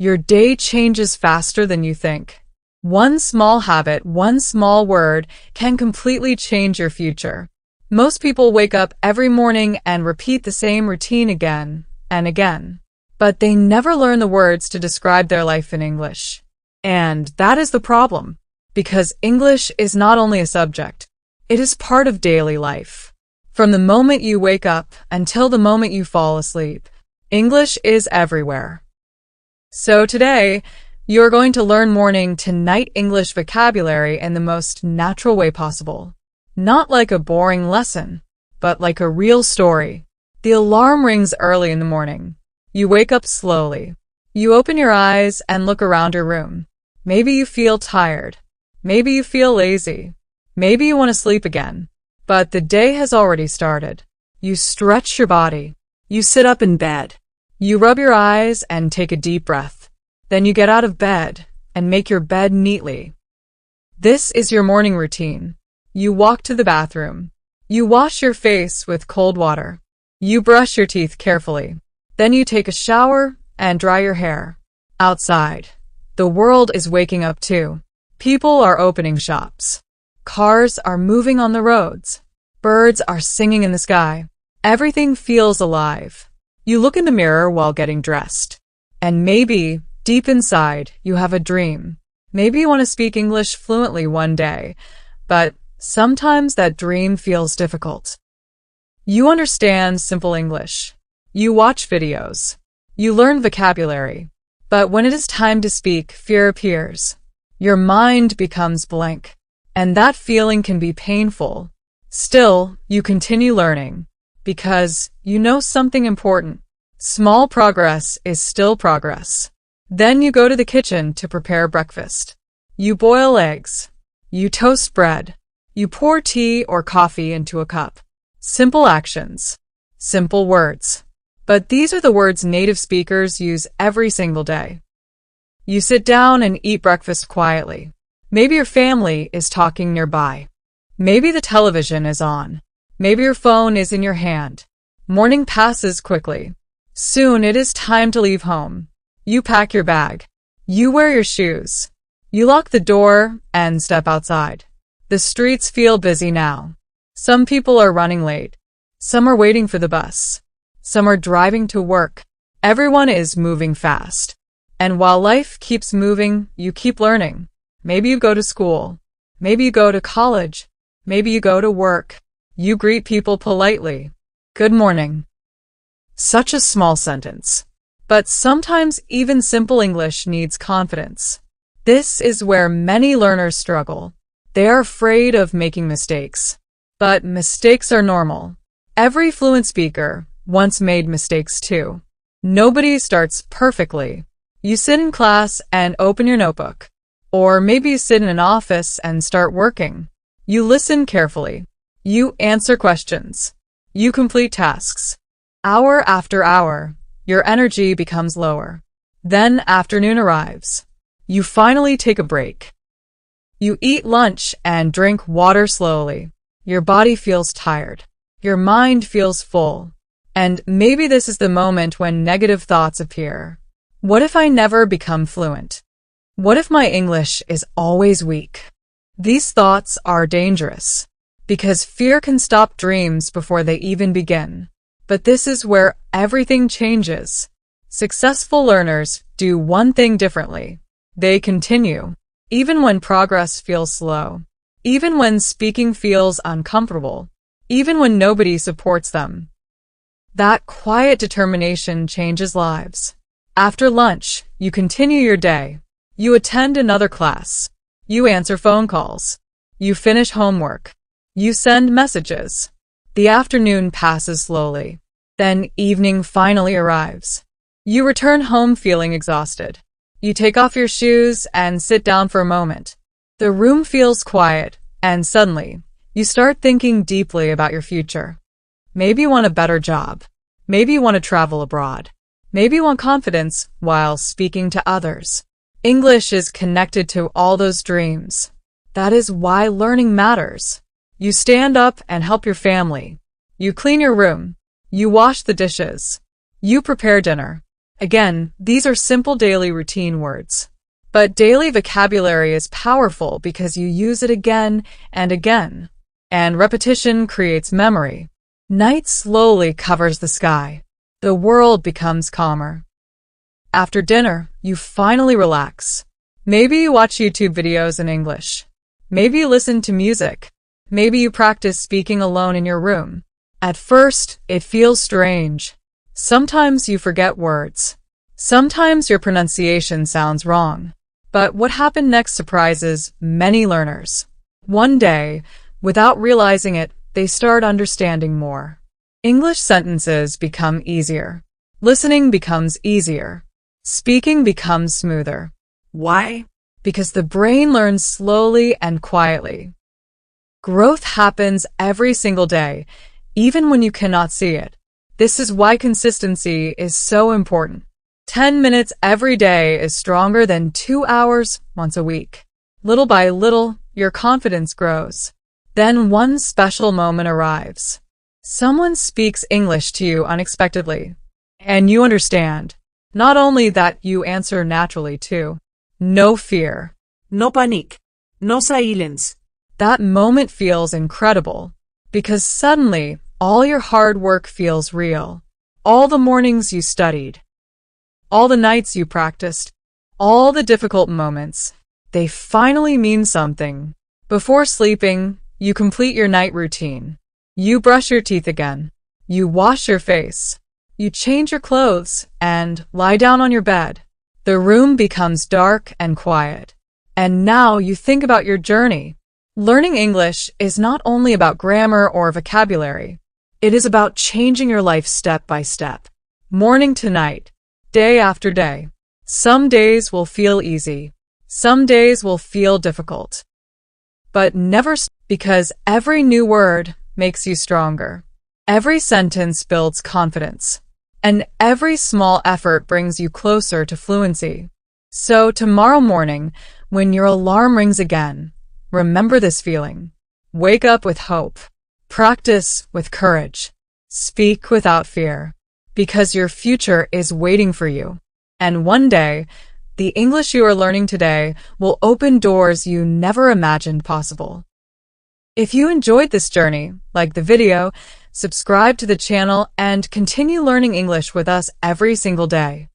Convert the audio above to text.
Your day changes faster than you think. One small habit, one small word can completely change your future. Most people wake up every morning and repeat the same routine again and again, but they never learn the words to describe their life in English. And that is the problem, because English is not only a subject, it is part of daily life. From the moment you wake up until the moment you fall asleep, English is everywhere. So today, you're going to learn morning to night English vocabulary in the most natural way possible. Not like a boring lesson, but like a real story. The alarm rings early in the morning. You wake up slowly. You open your eyes and look around your room. Maybe you feel tired. Maybe you feel lazy. Maybe you want to sleep again. But the day has already started. You stretch your body. You sit up in bed. You rub your eyes and take a deep breath. Then you get out of bed and make your bed neatly. This is your morning routine. You walk to the bathroom. You wash your face with cold water. You brush your teeth carefully. Then you take a shower and dry your hair. Outside, the world is waking up too. People are opening shops. Cars are moving on the roads. Birds are singing in the sky. Everything feels alive. You look in the mirror while getting dressed. And maybe, deep inside, you have a dream. Maybe you want to speak English fluently one day, but sometimes that dream feels difficult. You understand simple English. You watch videos. You learn vocabulary. But when it is time to speak, fear appears. Your mind becomes blank. And that feeling can be painful. Still, you continue learning. Because you know something important. Small progress is still progress. Then you go to the kitchen to prepare breakfast. You boil eggs. You toast bread. You pour tea or coffee into a cup. Simple actions. Simple words. But these are the words native speakers use every single day. You sit down and eat breakfast quietly. Maybe your family is talking nearby. Maybe the television is on. Maybe your phone is in your hand. Morning passes quickly. Soon it is time to leave home. You pack your bag. You wear your shoes. You lock the door and step outside. The streets feel busy now. Some people are running late. Some are waiting for the bus. Some are driving to work. Everyone is moving fast. And while life keeps moving, you keep learning. Maybe you go to school. Maybe you go to college. Maybe you go to work. You greet people politely. Good morning. Such a small sentence. But sometimes even simple English needs confidence. This is where many learners struggle. They are afraid of making mistakes. But mistakes are normal. Every fluent speaker once made mistakes too. Nobody starts perfectly. You sit in class and open your notebook. Or maybe you sit in an office and start working. You listen carefully. You answer questions. You complete tasks. Hour after hour, your energy becomes lower. Then afternoon arrives. You finally take a break. You eat lunch and drink water slowly. Your body feels tired. Your mind feels full. And maybe this is the moment when negative thoughts appear. What if I never become fluent? What if my English is always weak? These thoughts are dangerous, because fear can stop dreams before they even begin. But this is where everything changes. Successful learners do one thing differently. They continue, even when progress feels slow, even when speaking feels uncomfortable, even when nobody supports them. That quiet determination changes lives. After lunch, you continue your day. You attend another class. You answer phone calls. You finish homework. You send messages. The afternoon passes slowly. Then evening finally arrives. You return home feeling exhausted. You take off your shoes and sit down for a moment. The room feels quiet, and suddenly, you start thinking deeply about your future. Maybe you want a better job. Maybe you want to travel abroad. Maybe you want confidence while speaking to others. English is connected to all those dreams. That is why learning matters. You stand up and help your family. You clean your room. You wash the dishes. You prepare dinner. Again, these are simple daily routine words. But daily vocabulary is powerful because you use it again and again. And repetition creates memory. Night slowly covers the sky. The world becomes calmer. After dinner, you finally relax. Maybe you watch YouTube videos in English. Maybe you listen to music. Maybe you practice speaking alone in your room. At first, it feels strange. Sometimes you forget words. Sometimes your pronunciation sounds wrong. But what happened next surprises many learners. One day, without realizing it, they start understanding more. English sentences become easier. Listening becomes easier. Speaking becomes smoother. Why? Because the brain learns slowly and quietly. Growth happens every single day, even when you cannot see it. This is why consistency is so important. 10 minutes every day is stronger than 2 hours once a week. Little by little, your confidence grows. Then one special moment arrives. Someone speaks English to you unexpectedly, and you understand. Not only that, you answer naturally too. No fear. No panic. No silence. That moment feels incredible, because suddenly all your hard work feels real. All the mornings you studied, all the nights you practiced, all the difficult moments, they finally mean something. Before sleeping, you complete your night routine. You brush your teeth again. You wash your face. You change your clothes and lie down on your bed. The room becomes dark and quiet. And now you think about your journey. Learning English is not only about grammar or vocabulary. It is about changing your life step by step. Morning to night, day after day. Some days will feel easy. Some days will feel difficult. But never stop, because every new word makes you stronger. Every sentence builds confidence. And every small effort brings you closer to fluency. So tomorrow morning, when your alarm rings again, remember this feeling. Wake up with hope. Practice with courage. Speak without fear. Because your future is waiting for you. And one day, the English you are learning today will open doors you never imagined possible. If you enjoyed this journey, like the video, subscribe to the channel and continue learning English with us every single day.